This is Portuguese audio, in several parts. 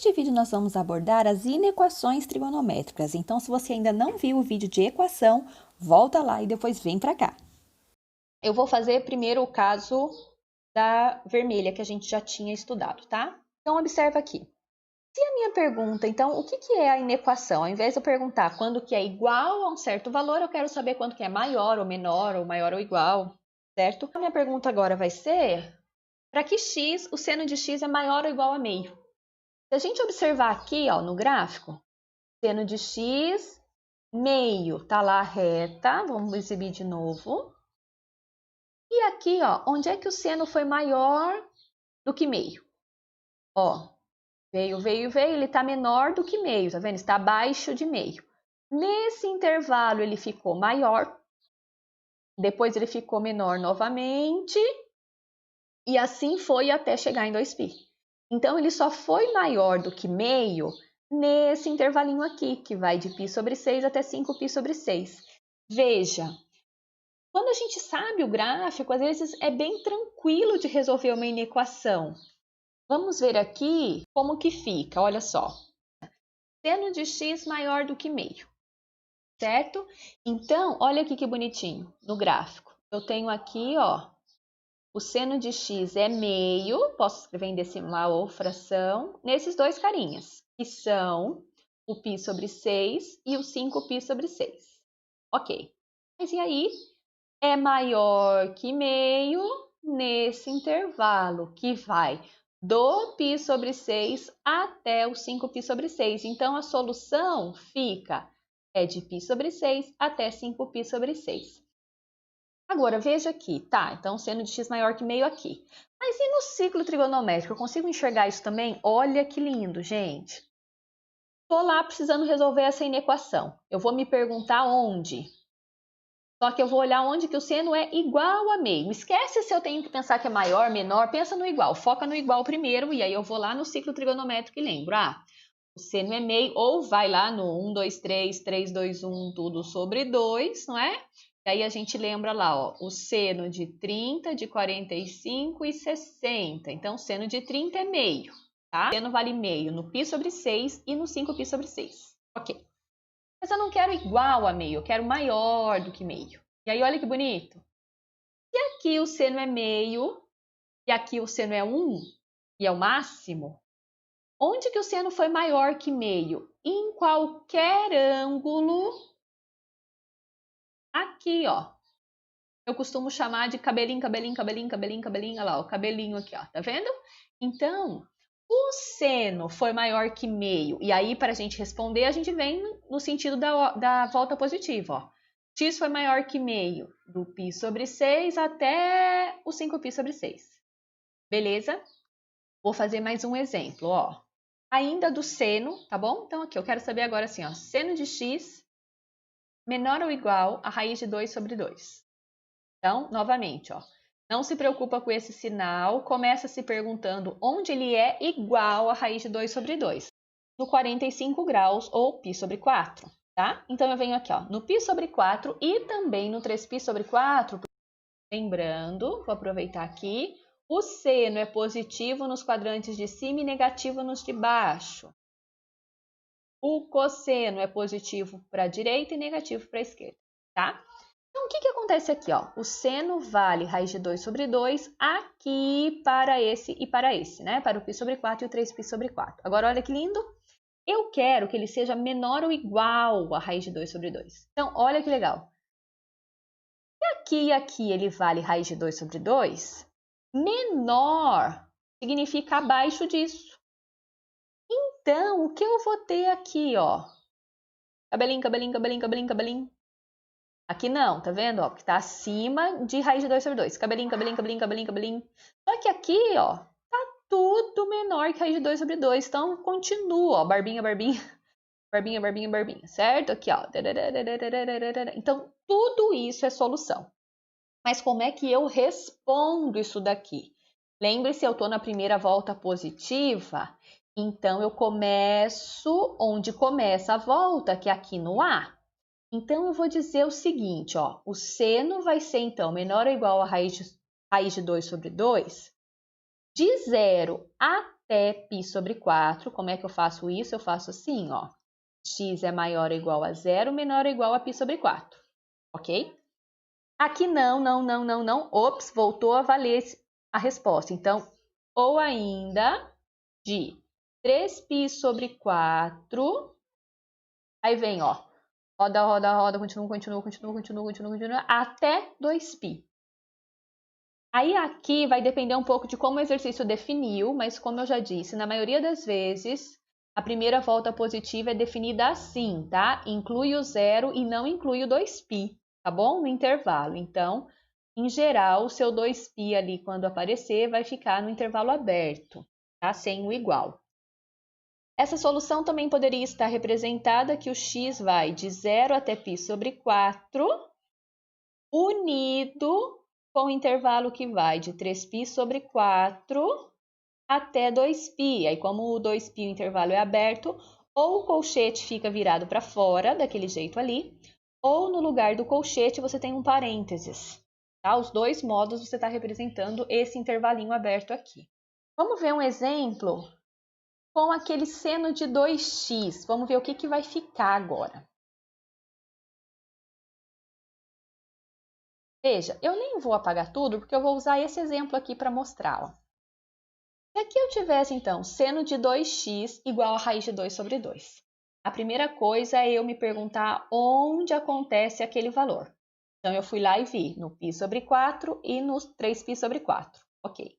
Neste vídeo nós vamos abordar as inequações trigonométricas. Então, se você ainda não viu o vídeo de equação, volta lá e depois vem para cá. Eu vou fazer primeiro o caso da vermelha, que a gente já tinha estudado, tá? Então, observa aqui. Se a minha pergunta, então, o que é a inequação? Ao invés de eu perguntar quando que é igual a um certo valor, eu quero saber quanto que é maior ou menor, ou maior ou igual, certo? A minha pergunta agora vai ser, para que x, o seno de x é maior ou igual a meio? Se a gente observar aqui, ó, no gráfico, seno de x, meio, tá lá a reta, vamos exibir de novo. E aqui, ó, onde é que o seno foi maior do que meio? Ó, veio, ele tá menor do que meio, tá vendo? Está abaixo de meio. Nesse intervalo ele ficou maior, depois ele ficou menor novamente, e assim foi até chegar em 2π. Então, ele só foi maior do que meio nesse intervalinho aqui, que vai de π sobre 6 até 5π sobre 6. Veja, quando a gente sabe o gráfico, às vezes é bem tranquilo de resolver uma inequação. Vamos ver aqui como que fica, olha só. Seno de x maior do que meio, certo? Então, olha aqui que bonitinho no gráfico. Eu tenho aqui, ó, o seno de x é meio, posso escrever em decimal ou fração, nesses dois carinhas, que são o π sobre 6 e o 5π sobre 6. Ok. Mas e aí? É maior que meio nesse intervalo, que vai do π sobre 6 até o 5π sobre 6. Então, a solução fica de π sobre 6 até 5π sobre 6. Agora, veja aqui, tá? Então, seno de x maior que meio aqui. Mas e no ciclo trigonométrico? Eu consigo enxergar isso também? Olha que lindo, gente. Estou lá precisando resolver essa inequação. Eu vou me perguntar onde. Só que eu vou olhar onde que o seno é igual a meio. Esquece se eu tenho que pensar que é maior, menor. Pensa no igual. Foca no igual primeiro. E aí eu vou lá no ciclo trigonométrico e lembro. Ah, o seno é meio. Ou vai lá no 1, 2, 3, 3, 2, 1, tudo sobre 2, não é? E aí a gente lembra lá, ó, o seno de 30, de 45 e 60. Então, o seno de 30 é meio, tá? O seno vale meio no π sobre 6 e no 5π sobre 6. Ok. Mas eu não quero igual a meio, eu quero maior do que meio. E aí, olha que bonito. Se aqui o seno é meio e aqui o seno é 1 e é o máximo, onde que o seno foi maior que meio? Em qualquer ângulo aqui, ó. Eu costumo chamar de cabelinho, cabelinho, cabelinho, cabelinho, cabelinho. Olha lá, o cabelinho aqui, ó. Tá vendo? Então, o seno foi maior que meio. E aí, para a gente responder, a gente vem no sentido da volta positiva, ó. X foi maior que meio do π sobre 6 até o 5π sobre 6. Beleza? Vou fazer mais um exemplo, ó. Ainda do seno, tá bom? Então, aqui, eu quero saber agora assim, ó. Seno de x menor ou igual a raiz de 2 sobre 2. Então, novamente, ó, não se preocupa com esse sinal, começa se perguntando onde ele é igual a raiz de 2 sobre 2. No 45 graus ou π sobre 4, tá? Então, eu venho aqui, ó, no π sobre 4 e também no 3π sobre 4. Lembrando, vou aproveitar aqui, o seno é positivo nos quadrantes de cima e negativo nos de baixo. O cosseno é positivo para a direita e negativo para a esquerda, tá? Então, o que acontece aqui? Ó? O seno vale raiz de 2 sobre 2 aqui para esse e para esse, né? Para o π sobre 4 e o 3π sobre 4. Agora, olha que lindo. Eu quero que ele seja menor ou igual a raiz de 2 sobre 2. Então, olha que legal. Se aqui e aqui ele vale raiz de 2 sobre 2, menor significa abaixo disso. Então, o que eu vou ter aqui, ó? Cabelinho, cabelinho, cabelinho, cabelinho, cabelinho. Aqui não, tá vendo? Ó, porque tá acima de raiz de 2 sobre 2. Cabelinho, cabelinho, cabelinho, cabelinho, cabelinho. Só que aqui, ó, tá tudo menor que raiz de 2 sobre 2. Então, continua, ó, barbinha, barbinha, barbinha, barbinha, barbinha, certo? Aqui, ó. Então, tudo isso é solução. Mas como é que eu respondo isso daqui? Lembre-se, eu tô na primeira volta positiva, então eu começo onde começa a volta, que é aqui no A. Então, eu vou dizer o seguinte, ó, o seno vai ser, então, menor ou igual a raiz de 2 sobre 2. De 0 até π sobre 4, como é que eu faço isso? Eu faço assim, ó. X é maior ou igual a 0, menor ou igual a π sobre 4, ok? Aqui não. Ops, voltou a valer a resposta. Então, ou ainda de 3π sobre 4, aí vem, ó, roda, continua, até 2π. Aí aqui vai depender um pouco de como o exercício definiu, mas como eu já disse, na maioria das vezes, a primeira volta positiva é definida assim, tá? Inclui o 0 e não inclui o 2π, tá bom? No intervalo. Então, em geral, o seu 2π ali, quando aparecer, vai ficar no intervalo aberto, tá? Sem o igual. Essa solução também poderia estar representada que o x vai de 0 até π sobre 4, unido com o intervalo que vai de 3π sobre 4 até 2π. Aí, como o 2π o intervalo é aberto, ou o colchete fica virado para fora, daquele jeito ali, ou no lugar do colchete você tem um parênteses. Tá? Os dois modos você está representando esse intervalinho aberto aqui. Vamos ver um exemplo com aquele seno de 2x. Vamos ver o que vai ficar agora. Veja, eu nem vou apagar tudo, porque eu vou usar esse exemplo aqui para mostrar. Ó. Se aqui eu tivesse, então, seno de 2x igual a raiz de 2 sobre 2. A primeira coisa é eu me perguntar onde acontece aquele valor. Então, eu fui lá e vi no π sobre 4 e no 3π sobre 4. Ok.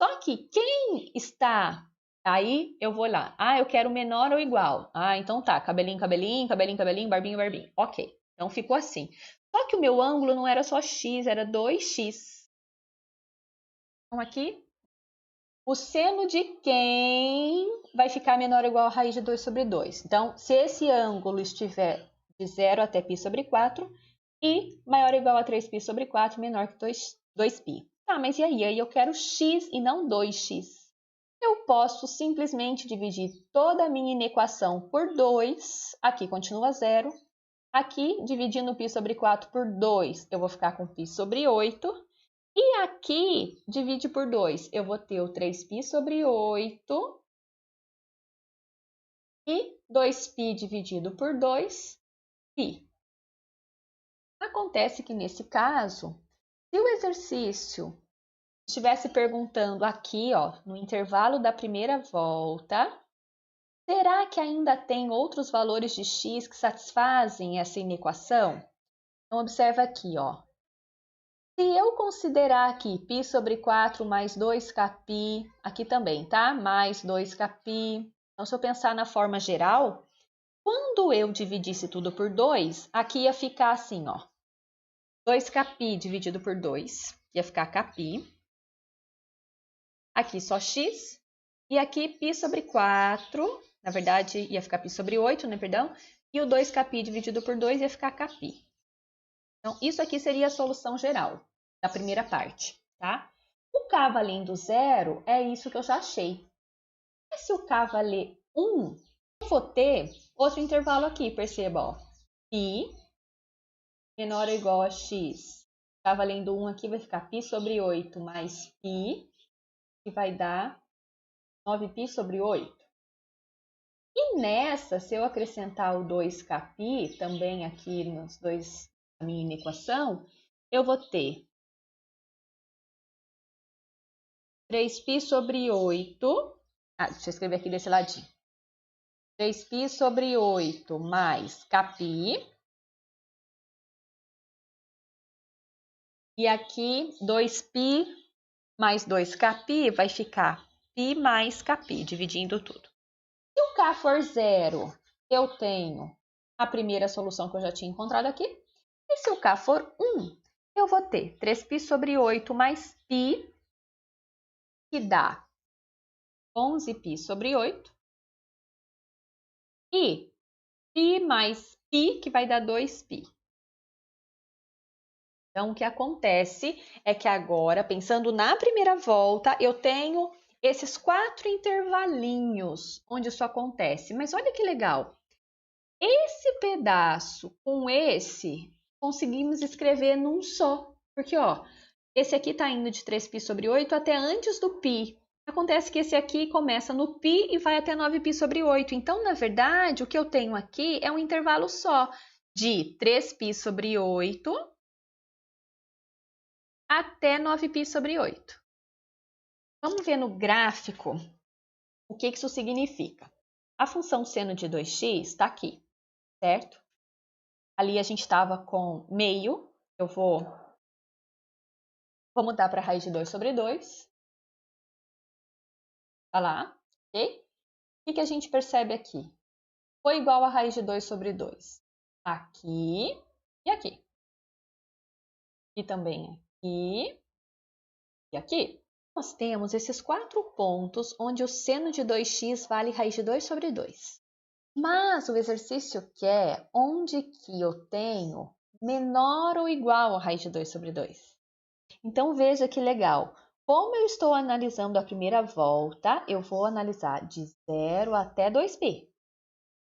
Só que quem está... Aí eu vou lá. Ah, eu quero menor ou igual. Ah, então tá. Cabelinho, barbinho. Ok. Então, ficou assim. Só que o meu ângulo não era só x, era 2x. Então, aqui, o seno de quem vai ficar menor ou igual a raiz de 2 sobre 2. Então, se esse ângulo estiver de 0 até π sobre 4 e maior ou igual a 3π sobre 4, menor que 2π. Tá, mas e aí? Aí eu quero x e não 2x. Eu posso simplesmente dividir toda a minha inequação por 2. Aqui continua 0. Aqui, dividindo π sobre 4 por 2, eu vou ficar com π sobre 8. E aqui, divide por 2, eu vou ter o 3π sobre 8 e 2π dividido por 2, π. Acontece que nesse caso, se o exercício estivesse perguntando aqui, ó, no intervalo da primeira volta, será que ainda tem outros valores de x que satisfazem essa inequação? Então, observa aqui, ó. Se eu considerar aqui π sobre 4 mais 2kπ, aqui também, tá? Mais 2kπ. Então, se eu pensar na forma geral, quando eu dividisse tudo por 2, aqui ia ficar assim, ó. 2kπ dividido por 2, ia ficar kπ. Aqui só x. E aqui π sobre 4, na verdade ia ficar π sobre 8, né, perdão. E o 2kπ dividido por 2 ia ficar kπ. Então, isso aqui seria a solução geral da primeira parte, tá? O k valendo 0 é isso que eu já achei. E se o k valer 1, eu vou ter outro intervalo aqui, perceba, ó. π menor ou igual a x. K valendo 1 aqui vai ficar π sobre 8 mais π, que vai dar 9π sobre 8. E nessa, se eu acrescentar o 2kπ, também aqui nos dois, na minha equação, eu vou ter 3π sobre 8. Deixa eu escrever aqui desse ladinho. 3π sobre 8 mais kπ. E aqui, 2π mais 2kπ vai ficar π mais kπ, dividindo tudo. Se o k for 0, eu tenho a primeira solução que eu já tinha encontrado aqui. E se o k for 1, eu vou ter 3π sobre 8 mais π, que dá 11π sobre 8. E π mais π, que vai dar 2π. Então, o que acontece é que agora, pensando na primeira volta, eu tenho esses 4 intervalinhos onde isso acontece. Mas olha que legal. Esse pedaço com esse, conseguimos escrever num só. Porque, ó, Esse aqui está indo de 3π sobre 8 até antes do π. Acontece que esse aqui começa no π e vai até 9π sobre 8. Então, na verdade, o que eu tenho aqui é um intervalo só de 3π sobre 8 até 9π sobre 8. Vamos ver no gráfico o que isso significa. A função seno de 2x está aqui, certo? Ali a gente estava com meio. Eu vou mudar para raiz de 2 sobre 2. Tá lá, ok? O que a gente percebe aqui? Foi igual a raiz de 2 sobre 2. Aqui e aqui. E também aqui e aqui. Nós temos esses 4 pontos onde o seno de 2x vale raiz de 2 sobre 2. Mas o exercício quer onde que eu tenho menor ou igual a raiz de 2 sobre 2. Então, veja que legal. Como eu estou analisando a primeira volta, eu vou analisar de 0 até 2π.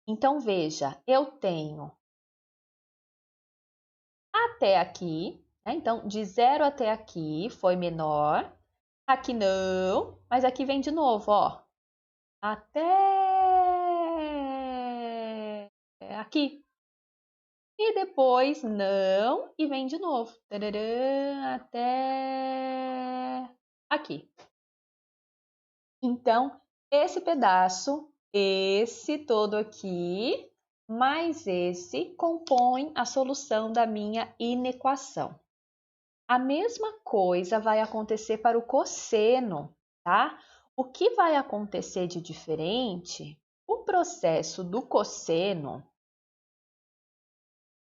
Então, veja, eu tenho até aqui, né? Então, de 0 até aqui foi menor. Aqui não, mas aqui vem de novo, ó. Até aqui. E depois não, e vem de novo. Tararã, até aqui. Então, esse pedaço, esse todo aqui, mais esse, compõem a solução da minha inequação. A mesma coisa vai acontecer para o cosseno, tá? O que vai acontecer de diferente? O processo do cosseno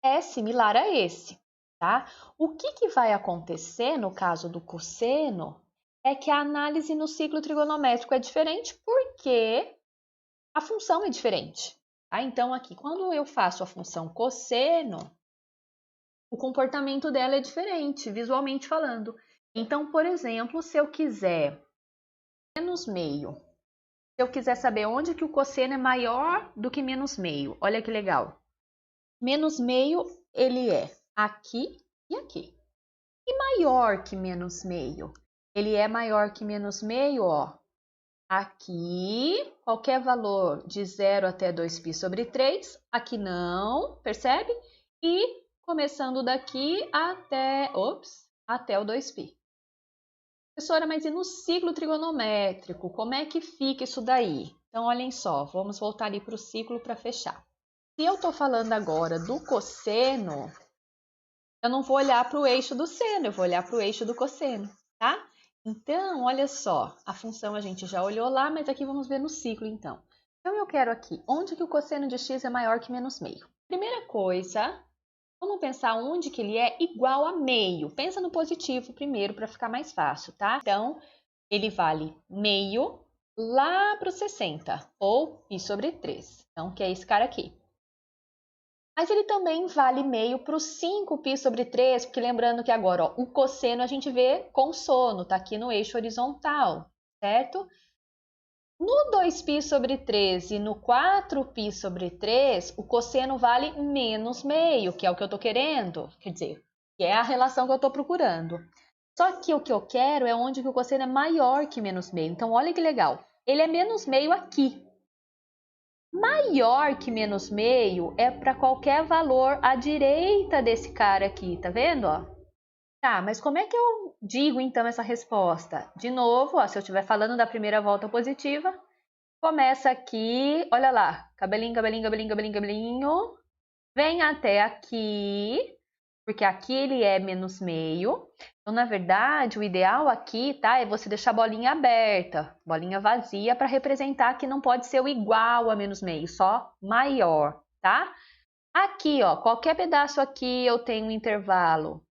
é similar a esse, tá? O que vai acontecer no caso do cosseno é que a análise no ciclo trigonométrico é diferente porque a função é diferente, tá? Então, aqui, quando eu faço a função cosseno, o comportamento dela é diferente, visualmente falando. Então, por exemplo, se eu quiser menos meio, se eu quiser saber onde que o cosseno é maior do que menos meio, olha que legal. Menos meio, ele é aqui e aqui. E maior que menos meio? Ele é maior que menos meio, ó. Aqui, qualquer valor de 0 até 2π sobre 3. Aqui não, percebe? E começando daqui até o 2π. Professora, mas e no ciclo trigonométrico? Como é que fica isso daí? Então, olhem só, vamos voltar ali para o ciclo para fechar. Se eu estou falando agora do cosseno, eu não vou olhar para o eixo do seno, eu vou olhar para o eixo do cosseno, tá? Então, olha só, a função a gente já olhou lá, mas aqui vamos ver no ciclo, então. Então, eu quero aqui, onde que o cosseno de x é maior que menos meio? Primeira coisa, vamos pensar onde que ele é igual a meio. Pensa no positivo primeiro, para ficar mais fácil, tá? Então, ele vale meio lá para o 60, ou π sobre 3. Então, que é esse cara aqui. Mas ele também vale meio para o 5π sobre 3, porque lembrando que agora ó, o cosseno a gente vê com sono, está aqui no eixo horizontal, certo? No 2π sobre 3 e no 4π sobre 3, o cosseno vale menos meio, que é o que eu estou querendo, quer dizer, que é a relação que eu estou procurando. Só que o que eu quero é onde que o cosseno é maior que menos meio. Então, olha que legal, ele é menos meio aqui. Maior que menos meio é para qualquer valor à direita desse cara aqui, tá vendo? Ó? Tá, mas como é que eu digo então essa resposta? De novo, ó, se eu estiver falando da primeira volta positiva, começa aqui, olha lá, cabelinho, cabelinho, cabelinho, cabelinho, cabelinho, vem até aqui, porque aqui ele é menos meio. Então, na verdade, o ideal aqui, tá, é você deixar a bolinha aberta, bolinha vazia, para representar que não pode ser o igual a menos meio, só maior, tá? Aqui, ó, qualquer pedaço aqui eu tenho um intervalo,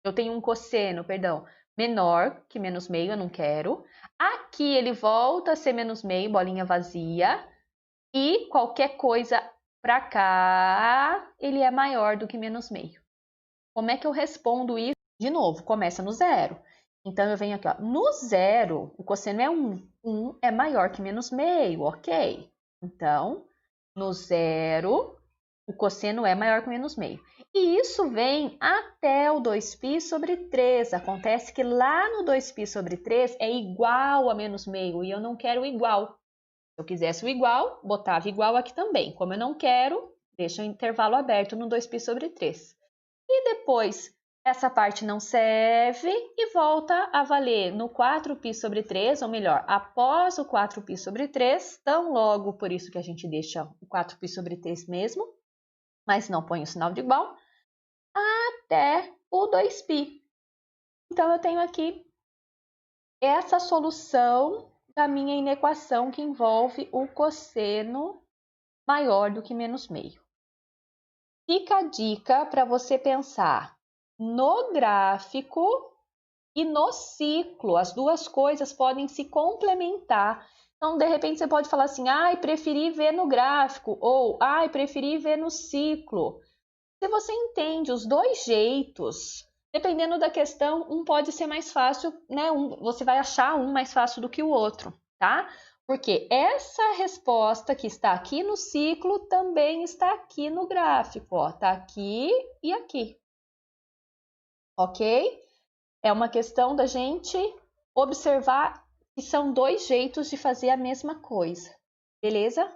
eu tenho um cosseno, perdão, menor que menos meio, eu não quero. Aqui ele volta a ser menos meio, bolinha vazia, e qualquer coisa para cá, ele é maior do que menos meio. Como é que eu respondo isso? De novo, começa no zero. Então, eu venho aqui, ó, no zero, o cosseno é 1. 1 é maior que menos meio, ok? Então, no zero, O cosseno é maior que menos meio. E isso vem até o 2π sobre 3. Acontece que lá no 2π sobre 3 é igual a menos meio e eu não quero igual. Se eu quisesse o igual, botava igual aqui também. Como eu não quero, deixa o intervalo aberto no 2π sobre 3. E depois, essa parte não serve e volta a valer no 4π sobre 3, ou melhor, após o 4π sobre 3, tão logo, por isso que a gente deixa o 4π sobre 3 mesmo, mas não põe o sinal de igual, até o 2π. Então, eu tenho aqui essa solução da minha inequação que envolve o cosseno maior do que menos meio. Fica a dica para você pensar no gráfico e no ciclo. As duas coisas podem se complementar. Então, de repente, você pode falar assim, preferi ver no gráfico, ou preferi ver no ciclo. Se você entende os dois jeitos, dependendo da questão, um pode ser mais fácil, né? Você vai achar um mais fácil do que o outro, tá? Porque essa resposta que está aqui no ciclo também está aqui no gráfico, ó, tá aqui e aqui. Ok? É uma questão da gente observar que são dois jeitos de fazer a mesma coisa, beleza?